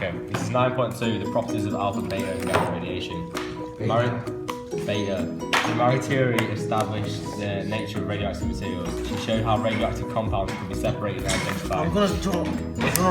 Okay, this is 9.2, the properties of alpha, beta, and gamma radiation. The Marie Curie established the nature of radioactive materials. She showed how radioactive compounds could be separated and identified. I'm going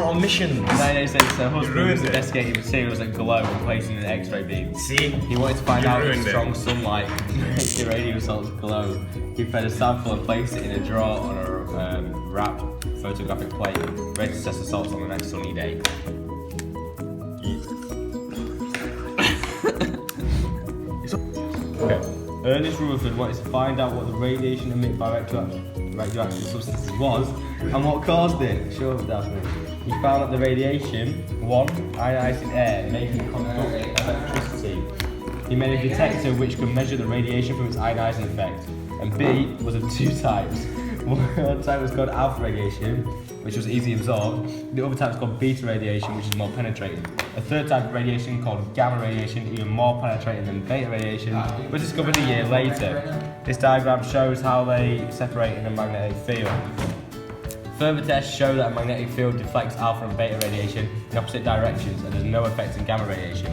on missions. In 1986, her husband was investigating materials that glow and placing an X-ray beam. See? He wanted to find out if strong sunlight could make the radio salts glow. He fed a sample and placed it in a drawer on a wrapped photographic plate, ready to test the salts on the next sunny day. Okay. Ernest Rutherford wanted to find out what the radiation emitted by radioactive substances was and what caused it. Sure, Daphne. He found that the radiation, 1, ionised in air, making it conduct electricity. He made a detector which could measure the radiation from its ionising effect. And B was of 2 types. One type was called alpha radiation, which was easily absorbed. The other type was called beta radiation, which is more penetrating. A third type of radiation, called gamma radiation, even more penetrating than beta radiation, was discovered a year later. This diagram shows how they separate in a magnetic field. Further tests show that a magnetic field deflects alpha and beta radiation in opposite directions and has no effect on gamma radiation.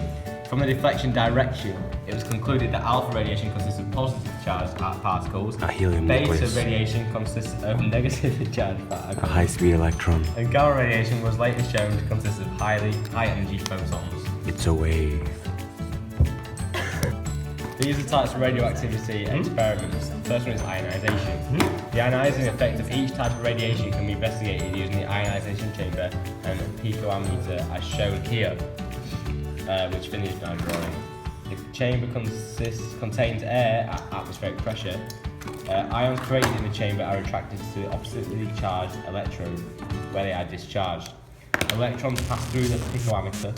From the deflection direction, it was concluded that alpha radiation consists of positively charged particles, beta radiation consists of negatively charged particles, a high-speed electron, and gamma radiation was later shown to consist of high-energy photons. It's a wave. These are types of radioactivity experiments. The first one is ionisation. The ionising effect of each type of radiation can be investigated using the ionisation chamber and a picoammeter as shown here, which finished now drawing. The chamber contains air at atmospheric pressure. Ions created in the chamber are attracted to the oppositely charged electrode where they are discharged. Electrons pass through the picoammeter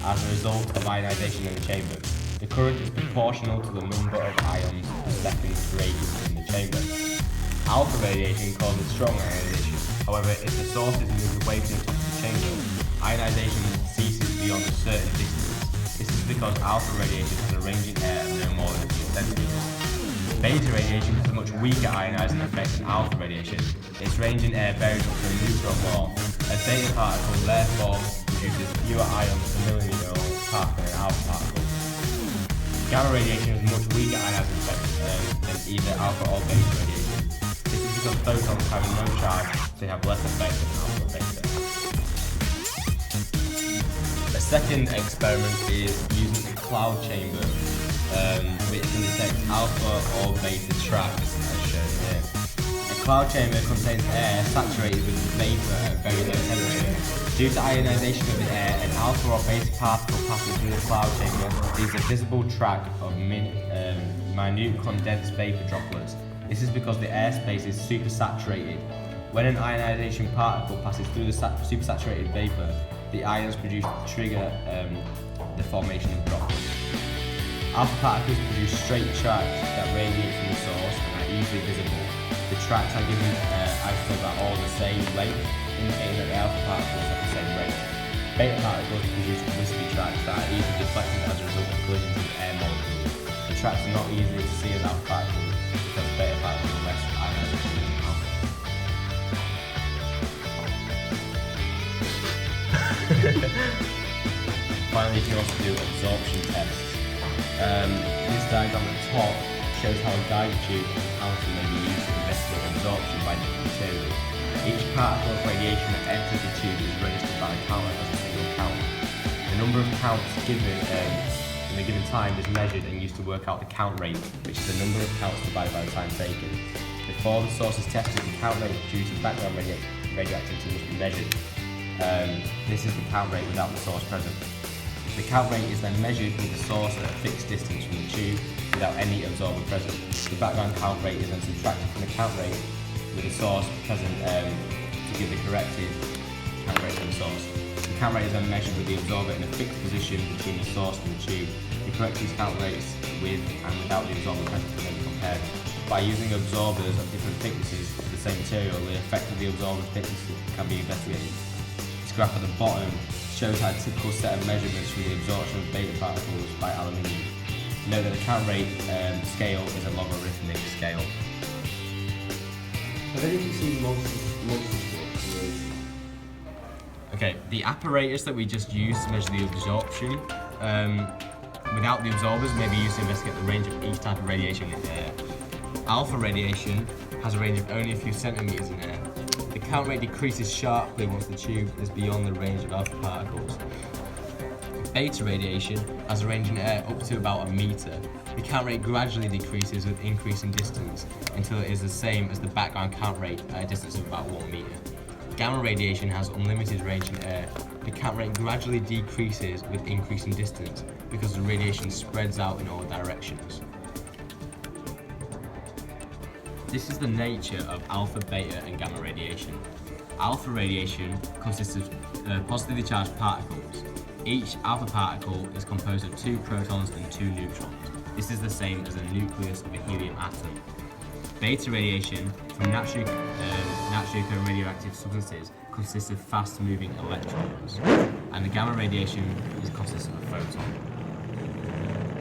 as a result of ionisation in the chamber. The current is proportional to the number of ions per second created in the chamber. Alpha radiation causes strong ionisation. However, if the source is moved away from the top of the chamber, ionisation ceases beyond a certain distance. This is because alpha radiation has a range in air of no more than a few centimeters. Beta radiation has a much weaker ionising effect than alpha radiation. Its range in air varies up to a neutron more. A beta particle therefore produces fewer ions per millimeter particle than alpha particle. Gamma radiation has a much weaker ionising effect than either alpha or beta radiation. This is because photons have no charge, so they have less effect than alpha or beta. A second experiment is using a cloud chamber, which can detect alpha or beta tracks, as shown here. A cloud chamber contains air saturated with vapour at very low temperature. Due to ionisation of the air, an alpha or beta particle passing through the cloud chamber leaves a visible track of minute condensed vapour droplets. This is because the airspace is supersaturated. When an ionisation particle passes through the supersaturated vapour, the ions produced trigger the formation of droplets. Alpha particles produce straight tracks that radiate from the source and are easily visible. The tracks are given isotopes that are all the same length, indicating that the alpha particles have the same rate. Beta particles produce wispy tracks that are easily deflected as a result of collisions with air molecules. The tracks are not easy to see as alpha particles because beta particles are less ionized than alpha. Finally, you can also do absorption tests. This diagram at the top shows how a guide tube and counter may be used to investigate absorption by different materials. Each particle of radiation that enters the tube is registered by the counter as a single count. The number of counts given in a given time is measured and used to work out the count rate, which is the number of counts divided by the time taken. Before the source is tested, the count rate due to background radioactivity must be measured. This is the count rate without the source present. The count rate is then measured with the source at a fixed distance from the tube without any absorber present. The background count rate is then subtracted from the count rate with the source present to give the corrected count rate from the source. The count rate is then measured with the absorber in a fixed position between the source and the tube. The corrected count rates with and without the absorber present can then be compared. By using absorbers of different thicknesses of the same material, the effect of the absorber thickness can be investigated. This graph at the bottom shows how a typical set of measurements from the absorption of beta particles by aluminium. Note that the count rate scale is a logarithmic scale. Where did you see most of Okay, the apparatus that we just used to measure the absorption, without the absorbers, may be used to investigate the range of each type of radiation in the air. Alpha radiation has a range of only a few centimeters in air. The count rate decreases sharply once the tube is beyond the range of alpha particles. Beta radiation has a range in air up to about a meter. The count rate gradually decreases with increasing distance until it is the same as the background count rate at a distance of about 1 meter. Gamma radiation has unlimited range in air. The count rate gradually decreases with increasing distance because the radiation spreads out in all directions. This is the nature of alpha, beta, and gamma radiation. Alpha radiation consists of positively charged particles. Each alpha particle is composed of 2 protons and 2 neutrons. This is the same as the nucleus of a helium atom. Beta radiation from naturally occurring radioactive substances consists of fast-moving electrons, and the gamma radiation consists of a photon.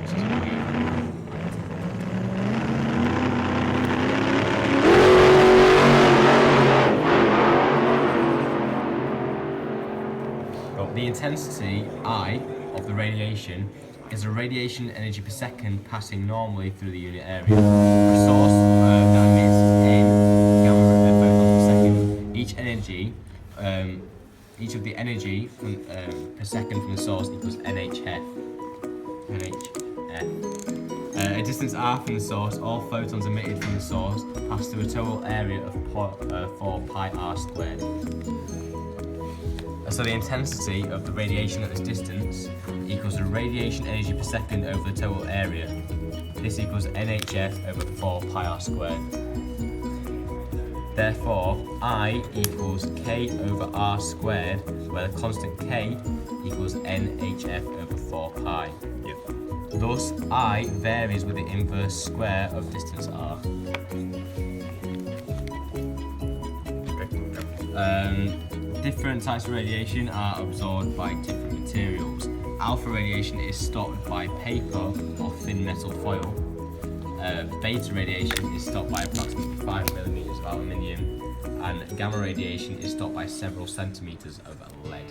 Which is the intensity, I, of the radiation is the radiation energy per second passing normally through the unit area. The source that emits n gamma photons per second. Each of the energy per second from the source equals NHF. At a distance r from the source, all photons emitted from the source pass through a total area of 4 pi r squared. So the intensity of the radiation at this distance equals the radiation energy per second over the total area. This equals NHF over 4 pi r squared. Therefore, I equals K over R squared, where the constant K equals NHF over 4 pi. Yep. Thus, I varies with the inverse square of distance R. Different types of radiation are absorbed by different materials. Alpha radiation is stopped by paper or thin metal foil. Beta radiation is stopped by approximately 5 millimeters of aluminium, and gamma radiation is stopped by several centimeters of lead,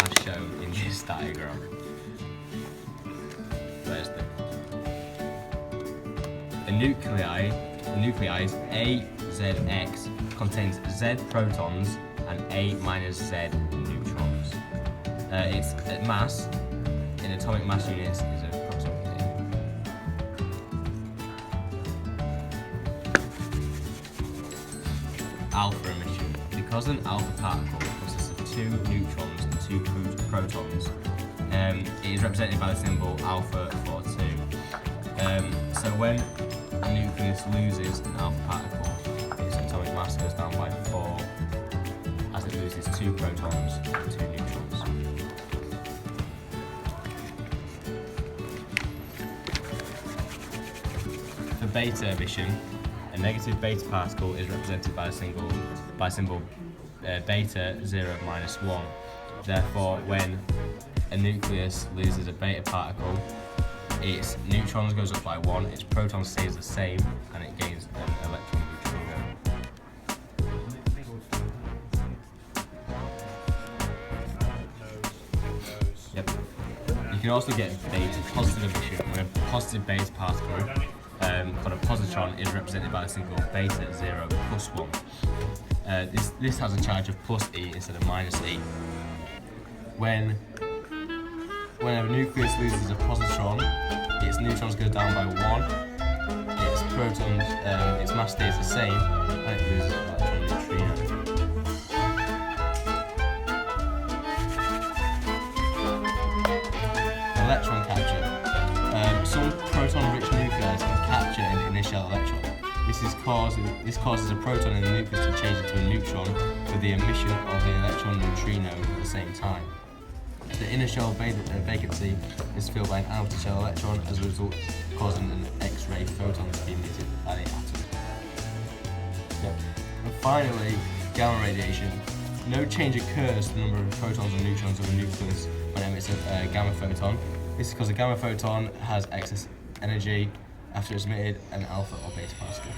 as shown in this diagram. Where's the nuclei AZX contains Z protons and A minus Z neutrons. Its mass in atomic mass units is approximately. Alpha emission. Because an alpha particle consists of 2 neutrons and 2 protons, it is represented by the symbol alpha for 2. So when a nucleus loses an alpha particle, its atomic mass goes down by 4 as it loses 2 protons and 2 neutrons. For beta emission, a negative beta particle is represented by symbol beta 0 minus 1. Therefore, when a nucleus loses a beta particle, its neutrons goes up by 1, its proton stays the same, and it gains an electron neutrino. Yep. You can also get beta positive emission, where a positive beta particle called a positron is represented by the symbol beta 0 plus 1. This has a charge of plus E instead of minus E. When a nucleus loses a positron, its neutrons go down by 1, its protons, its mass stays the same, and it loses an electron neutrino. Electron capture. Some proton-rich nuclei can capture an initial electron. This causes a proton in the nucleus to change into a neutron with the emission of the electron neutrino at the same time. The inner shell vacancy is filled by an outer shell electron, as a result causing an X-ray photon to be emitted by the atom. Yep. And finally, gamma radiation. No change occurs to the number of protons and neutrons of a nucleus when it emits a gamma photon. This is because a gamma photon has excess energy after it's emitted an alpha or beta particle.